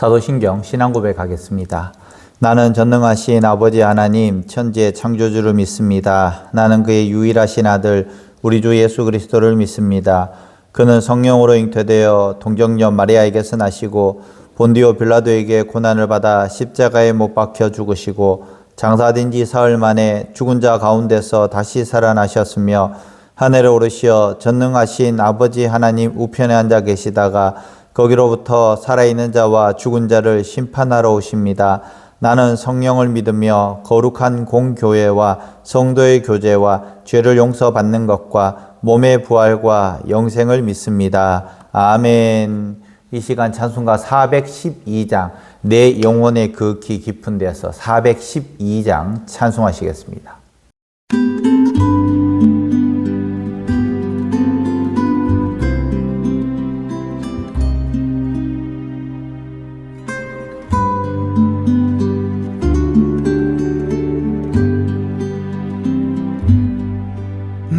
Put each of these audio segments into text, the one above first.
사도신경 신앙고백 하겠습니다. 나는 전능하신 아버지 하나님 천지의 창조주를 믿습니다. 나는 그의 유일하신 아들 우리 주 예수 그리스도를 믿습니다. 그는 성령으로 잉태되어 동정녀 마리아에게서 나시고 본디오 빌라도에게 고난을 받아 십자가에 못 박혀 죽으시고 장사된 지 사흘 만에 죽은 자 가운데서 다시 살아나셨으며 하늘에 오르시어 전능하신 아버지 하나님 우편에 앉아 계시다가 거기로부터 살아있는 자와 죽은 자를 심판하러 오십니다. 나는 성령을 믿으며 거룩한 공교회와 성도의 교제와 죄를 용서받는 것과 몸의 부활과 영생을 믿습니다. 아멘. 이 시간 찬송가 412장 내 영혼의 극히 깊은 데서 412장 찬송하시겠습니다.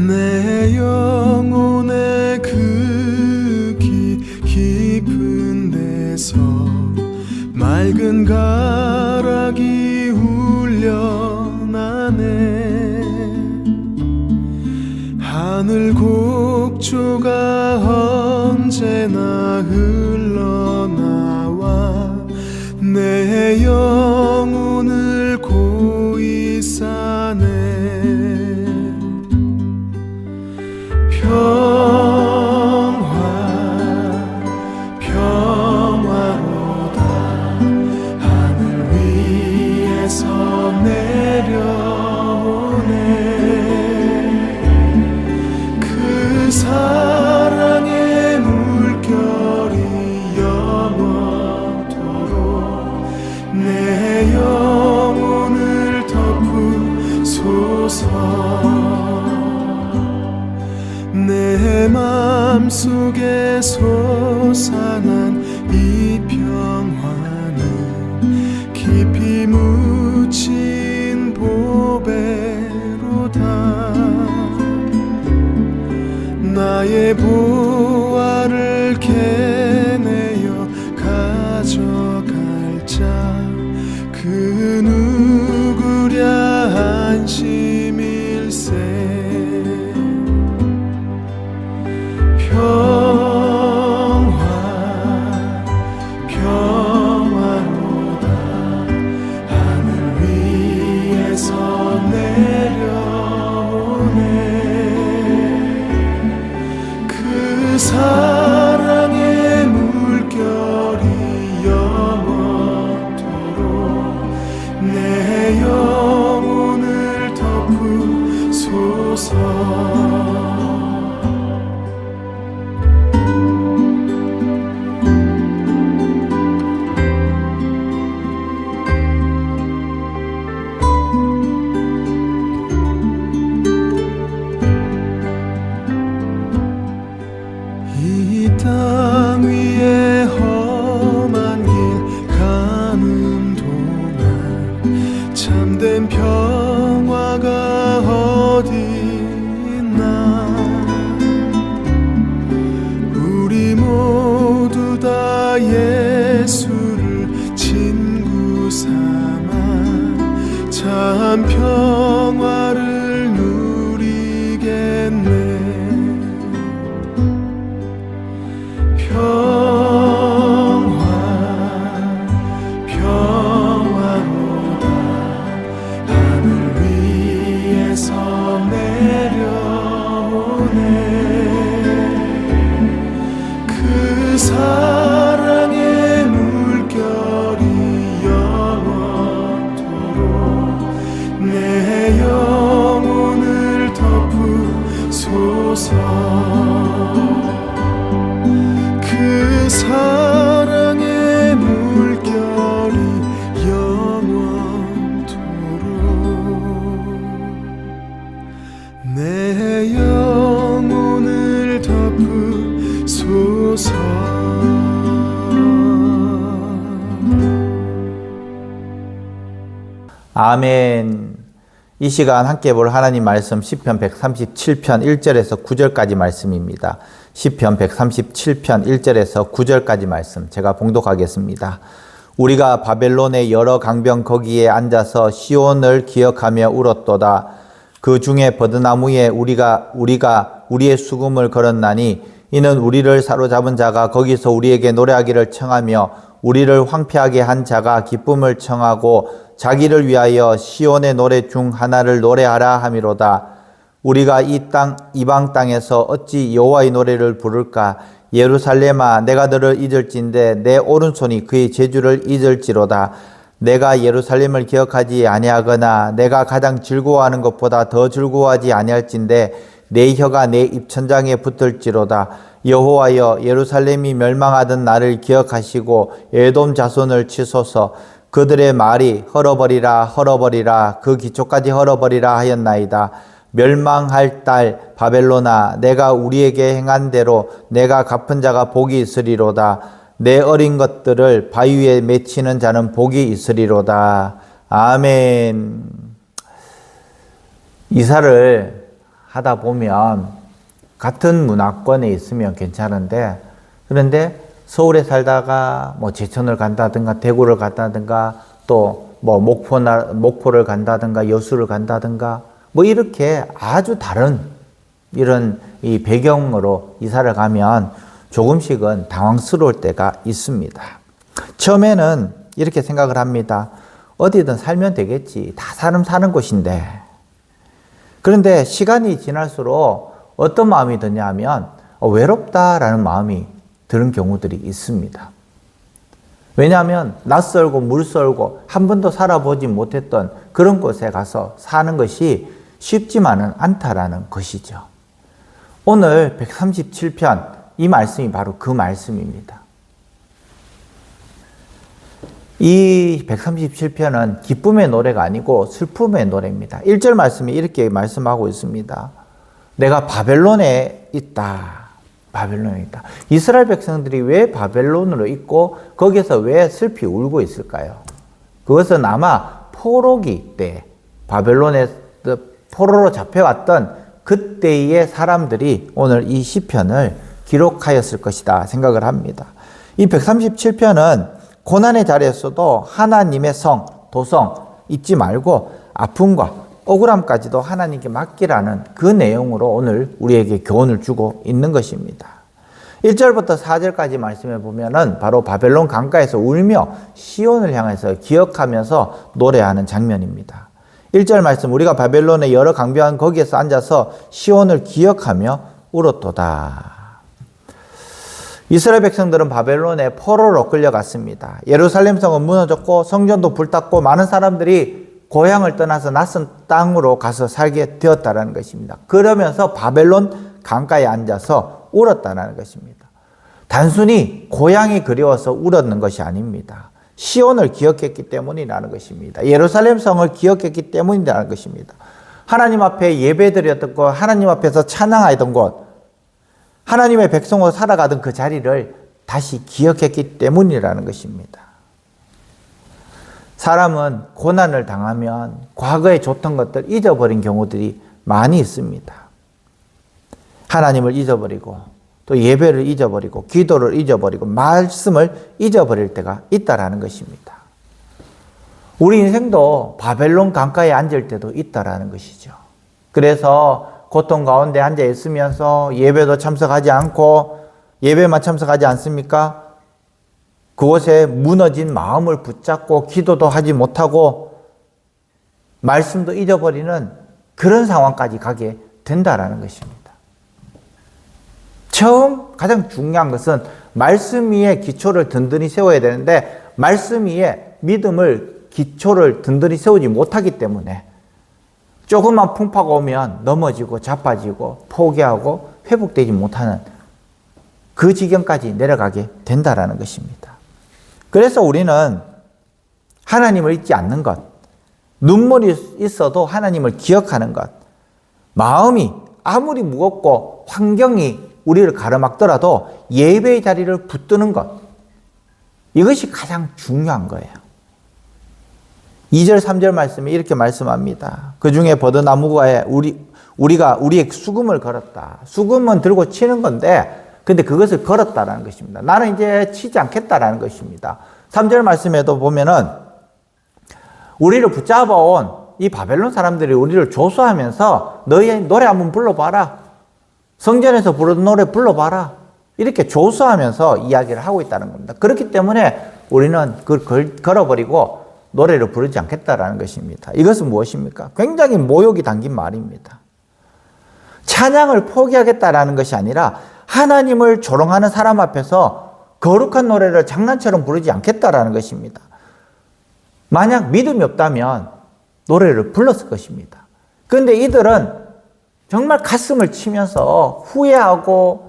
내 영혼의 극히 깊은 데서 맑은 가락이 울려나네. 하늘 곡조가 언제나 흘러나와 내 영혼을 고이 싸네. 평화로다. 하늘 위에서 내려오네. 그 사랑의 물결이 영원토록 내 영혼을 덮으소서. 내 맘속에 솟아난 이 평화는 깊이 묻힌 보배로다. 나의 보화를 캐내어 가져갈 자 그 누구랴 안심일세. 평화로다. 하늘 위에서 내려오네. 그 사랑의 물결이 영원토록 내 영혼을 덮으소서. 이 땅 위에 험한 길 가는 동안 참된 평화가 어디 있나. 우리 모두 다 예수를 친구 삼아 참 평화를 누리겠네. 평화로다. 하늘 위에서 내려오네. 그 사랑의 물결이 영원토록 내 영혼을 덮으소서. 그 사랑의 물결이 영원토록 내 영혼을 덮으소서. 아멘. 이 시간 함께 볼 하나님 말씀 시편 137편 1절에서 9절까지 말씀입니다. 시편 137편 1절에서 9절까지 말씀 제가 봉독하겠습니다. 우리가 바벨론의 여러 강변 거기에 앉아서 시온을 기억하며 울었도다. 그 중에 버드나무에 우리의 수금을 걸었나니 이는 우리를 사로잡은 자가 거기서 우리에게 노래하기를 청하며 우리를 황폐하게 한 자가 기쁨을 청하고 자기를 위하여 시온의 노래 중 하나를 노래하라 함이로다. 우리가 이방 땅에서 어찌 여호와의 노래를 부를까? 예루살렘아, 내가 너를 잊을진대 내 오른손이 그의 제주를 잊을지로다. 내가 예루살렘을 기억하지 아니하거나 내가 가장 즐거워하는 것보다 더 즐거워하지 아니할진대 내 혀가 내 입천장에 붙을지로다. 여호와여, 예루살렘이 멸망하던 날을 기억하시고 에돔 자손을 치소서. 그들의 말이 헐어버리라 헐어버리라 그 기초까지 헐어버리라 하였나이다. 멸망할 딸 바벨론아, 내가 우리에게 행한 대로 내가 갚은 자가 복이 있으리로다. 내 어린 것들을 바위 위에 맺히는 자는 복이 있으리로다. 아멘. 이사를 하다 보면 같은 문화권에 있으면 괜찮은데, 그런데 서울에 살다가 뭐 제천을 간다든가 대구를 간다든가 또 뭐 목포를 간다든가 여수를 간다든가 뭐 이렇게 아주 다른 이런 이 배경으로 이사를 가면 조금씩은 당황스러울 때가 있습니다. 처음에는 이렇게 생각을 합니다. 어디든 살면 되겠지. 다 사람 사는 곳인데. 그런데 시간이 지날수록 어떤 마음이 드냐 하면 외롭다라는 마음이 드는 경우들이 있습니다. 왜냐하면 낯설고 물설고 한 번도 살아보지 못했던 그런 곳에 가서 사는 것이 쉽지만은 않다라는 것이죠. 오늘 137편 이 말씀이 바로 그 말씀입니다. 이 137편은 기쁨의 노래가 아니고 슬픔의 노래입니다. 1절 말씀이 이렇게 말씀하고 있습니다. 내가 바벨론에 있다. 바벨론에 있다. 이스라엘 백성들이 왜 바벨론으로 있고 거기서 왜 슬피 울고 있을까요? 그것은 아마 포로기 때 바벨론에 포로로 잡혀왔던 그때의 사람들이 오늘 이 시편을 기록하였을 것이다 생각을 합니다. 이 137편은 고난의 자리에서도 하나님의 성, 도성 잊지 말고 아픔과 억울함까지도 하나님께 맡기라는 그 내용으로 오늘 우리에게 교훈을 주고 있는 것입니다. 1절부터 4절까지 말씀해 보면은 바로 바벨론 강가에서 울며 시온을 향해서 기억하면서 노래하는 장면입니다. 1절 말씀, 우리가 바벨론의 여러 강변 거기에서 앉아서 시온을 기억하며 울었도다. 이스라엘 백성들은 바벨론에 포로로 끌려갔습니다. 예루살렘 성은 무너졌고 성전도 불탔고 많은 사람들이 고향을 떠나서 낯선 땅으로 가서 살게 되었다는 것입니다. 그러면서 바벨론 강가에 앉아서 울었다는 것입니다. 단순히 고향이 그리워서 울었는 것이 아닙니다. 시온을 기억했기 때문이라는 것입니다. 예루살렘 성을 기억했기 때문이라는 것입니다. 하나님 앞에 예배드렸던 곳, 하나님 앞에서 찬양하던 곳, 하나님의 백성으로 살아가던 그 자리를 다시 기억했기 때문이라는 것입니다. 사람은 고난을 당하면 과거에 좋던 것들 잊어버린 경우들이 많이 있습니다. 하나님을 잊어버리고 또 예배를 잊어버리고 기도를 잊어버리고 말씀을 잊어버릴 때가 있다라는 것입니다. 우리 인생도 바벨론 강가에 앉을 때도 있다라는 것이죠. 그래서 고통 가운데 앉아 있으면서 예배도 참석하지 않고 예배만 참석하지 않습니까? 그곳에 무너진 마음을 붙잡고 기도도 하지 못하고 말씀도 잊어버리는 그런 상황까지 가게 된다라는 것입니다. 처음 가장 중요한 것은 말씀 위에 기초를 든든히 세워야 되는데 말씀 위에 믿음을 기초를 든든히 세우지 못하기 때문에 조금만 풍파가 오면 넘어지고 자빠지고 포기하고 회복되지 못하는 그 지경까지 내려가게 된다라는 것입니다. 그래서 우리는 하나님을 잊지 않는 것, 눈물이 있어도 하나님을 기억하는 것, 마음이 아무리 무겁고 환경이 우리를 가로막더라도 예배의 자리를 붙드는 것, 이것이 가장 중요한 거예요. 2절 3절 말씀에 이렇게 말씀합니다. 그 중에 버드나무가에 우리가 우리의 수금을 걸었다. 수금은 들고 치는 건데 근데 그것을 걸었다라는 것입니다. 나는 이제 치지 않겠다라는 것입니다. 3절 말씀에도 보면은 우리를 붙잡아온 이 바벨론 사람들이 우리를 조수하면서 너희 노래 한번 불러봐라. 성전에서 부르는 노래 불러봐라. 이렇게 조수하면서 이야기를 하고 있다는 겁니다. 그렇기 때문에 우리는 그걸 걸어버리고 노래를 부르지 않겠다라는 것입니다. 이것은 무엇입니까? 굉장히 모욕이 담긴 말입니다. 찬양을 포기하겠다라는 것이 아니라 하나님을 조롱하는 사람 앞에서 거룩한 노래를 장난처럼 부르지 않겠다라는 것입니다. 만약 믿음이 없다면 노래를 불렀을 것입니다. 그런데 이들은 정말 가슴을 치면서 후회하고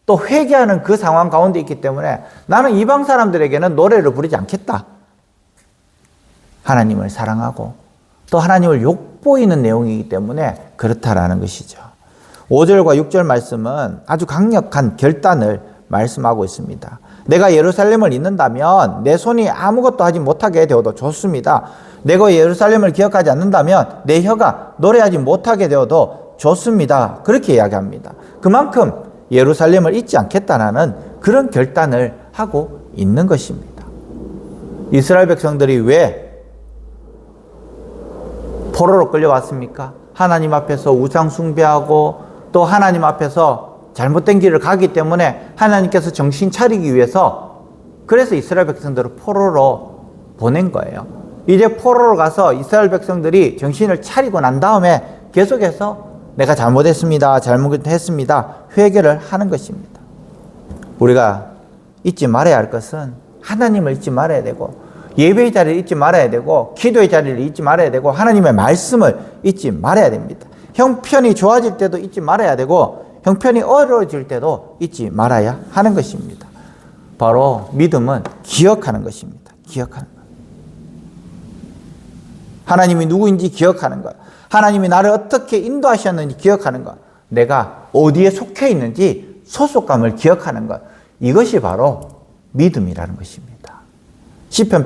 또 회개하는 그 상황 가운데 있기 때문에 나는 이방 사람들에게는 노래를 부르지 않겠다. 하나님을 사랑하고 또 하나님을 욕보이는 내용이기 때문에 그렇다라는 것이죠. 5절과 6절 말씀은 아주 강력한 결단을 말씀하고 있습니다. 내가 예루살렘을 잇는다면 내 손이 아무것도 하지 못하게 되어도 좋습니다. 내가 예루살렘을 기억하지 않는다면 내 혀가 노래하지 못하게 되어도 좋습니다. 그렇게 이야기합니다. 그만큼 예루살렘을 잊지 않겠다는 그런 결단을 하고 있는 것입니다. 이스라엘 백성들이 왜 포로로 끌려왔습니까? 하나님 앞에서 우상 숭배하고 또 하나님 앞에서 잘못된 길을 가기 때문에 하나님께서 정신 차리기 위해서 그래서 이스라엘 백성들을 포로로 보낸 거예요. 이제 포로로 가서 이스라엘 백성들이 정신을 차리고 난 다음에 계속해서 내가 잘못했습니다. 잘못했습니다. 회개를 하는 것입니다. 우리가 잊지 말아야 할 것은 하나님을 잊지 말아야 되고 예배의 자리를 잊지 말아야 되고 기도의 자리를 잊지 말아야 되고 하나님의 말씀을 잊지 말아야 됩니다. 형편이 좋아질 때도 잊지 말아야 되고 형편이 어려워질 때도 잊지 말아야 하는 것입니다. 바로 믿음은 기억하는 것입니다. 기억하는 것. 하나님이 누구인지 기억하는 것. 하나님이 나를 어떻게 인도하셨는지 기억하는 것. 내가 어디에 속해 있는지 소속감을 기억하는 것. 이것이 바로 믿음이라는 것입니다. 시편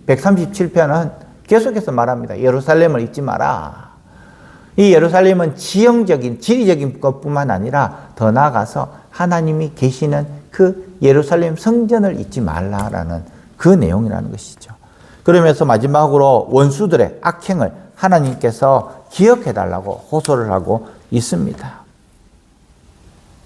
137편은 계속해서 말합니다. 예루살렘을 잊지 마라. 이 예루살렘은 지형적인, 지리적인 것뿐만 아니라 더 나아가서 하나님이 계시는 그 예루살렘 성전을 잊지 말라라는 그 내용이라는 것이죠. 그러면서 마지막으로 원수들의 악행을 하나님께서 기억해달라고 호소를 하고 있습니다.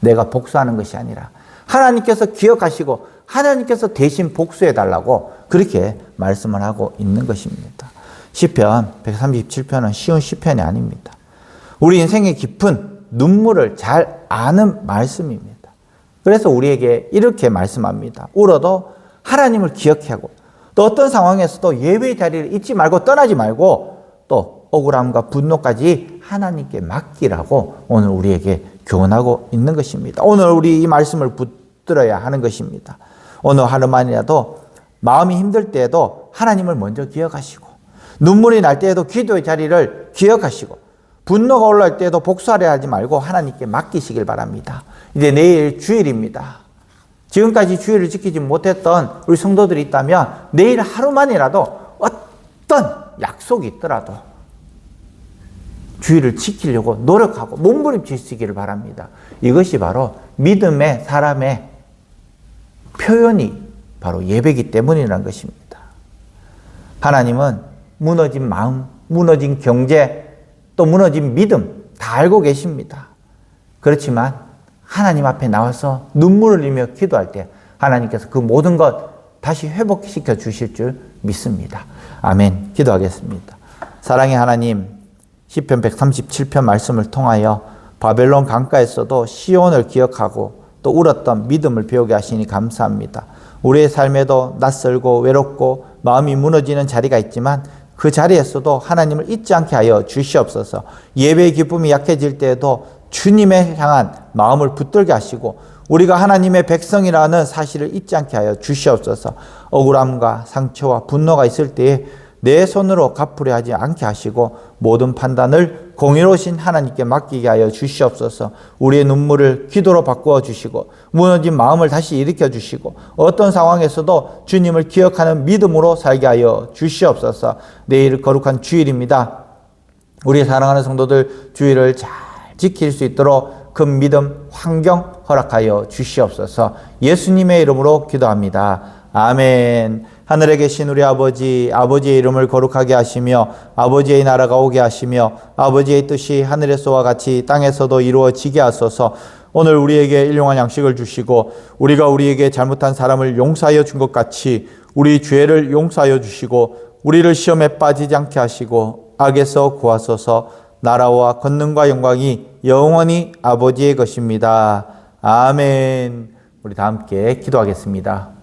내가 복수하는 것이 아니라 하나님께서 기억하시고 하나님께서 대신 복수해달라고 그렇게 말씀을 하고 있는 것입니다. 시편 137편은 쉬운 시편이 아닙니다. 우리 인생의 깊은 눈물을 잘 아는 말씀입니다. 그래서 우리에게 이렇게 말씀합니다. 울어도 하나님을 기억하고 또 어떤 상황에서도 예배의 자리를 잊지 말고 떠나지 말고 또 억울함과 분노까지 하나님께 맡기라고 오늘 우리에게 교훈하고 있는 것입니다. 오늘 우리 이 말씀을 붙들어야 하는 것입니다. 오늘 하루만이라도 마음이 힘들 때에도 하나님을 먼저 기억하시고 눈물이 날 때에도 기도의 자리를 기억하시고 분노가 올라올 때에도 복수하려 하지 말고 하나님께 맡기시길 바랍니다. 이제 내일 주일입니다. 지금까지 주일을 지키지 못했던 우리 성도들이 있다면 내일 하루만이라도 어떤 약속이 있더라도 주일을 지키려고 노력하고 몸부림치시기를 바랍니다. 이것이 바로 믿음의 사람의 표현이 바로 예배이기 때문이라는 것입니다. 하나님은 무너진 마음, 무너진 경제, 또 무너진 믿음 다 알고 계십니다. 그렇지만 하나님 앞에 나와서 눈물을 흘리며 기도할 때 하나님께서 그 모든 것 다시 회복시켜 주실 줄 믿습니다. 아멘. 기도하겠습니다. 사랑의 하나님, 시편 137편 말씀을 통하여 바벨론 강가에서도 시온을 기억하고 또 울었던 믿음을 배우게 하시니 감사합니다. 우리의 삶에도 낯설고 외롭고 마음이 무너지는 자리가 있지만 그 자리에서도 하나님을 잊지 않게 하여 주시옵소서. 예배의 기쁨이 약해질 때에도 주님을 향한 마음을 붙들게 하시고 우리가 하나님의 백성이라는 사실을 잊지 않게 하여 주시옵소서. 억울함과 상처와 분노가 있을 때에 내 손으로 갚으려 하지 않게 하시고 모든 판단을 공의로우신 하나님께 맡기게 하여 주시옵소서. 우리의 눈물을 기도로 바꾸어 주시고 무너진 마음을 다시 일으켜 주시고 어떤 상황에서도 주님을 기억하는 믿음으로 살게 하여 주시옵소서. 내일 거룩한 주일입니다. 우리 사랑하는 성도들 주일을 잘 지킬 수 있도록 그 믿음, 환경 허락하여 주시옵소서. 예수님의 이름으로 기도합니다. 아멘. 하늘에 계신 우리 아버지, 아버지의 이름을 거룩하게 하시며 아버지의 나라가 오게 하시며 아버지의 뜻이 하늘에서와 같이 땅에서도 이루어지게 하소서. 오늘 우리에게 일용할 양식을 주시고 우리가 우리에게 잘못한 사람을 용서하여 준 것 같이 우리 죄를 용서하여 주시고 우리를 시험에 빠지지 않게 하시고 악에서 구하소서. 나라와 권능과 영광이 영원히 아버지의 것입니다. 아멘. 우리 다 함께 기도하겠습니다.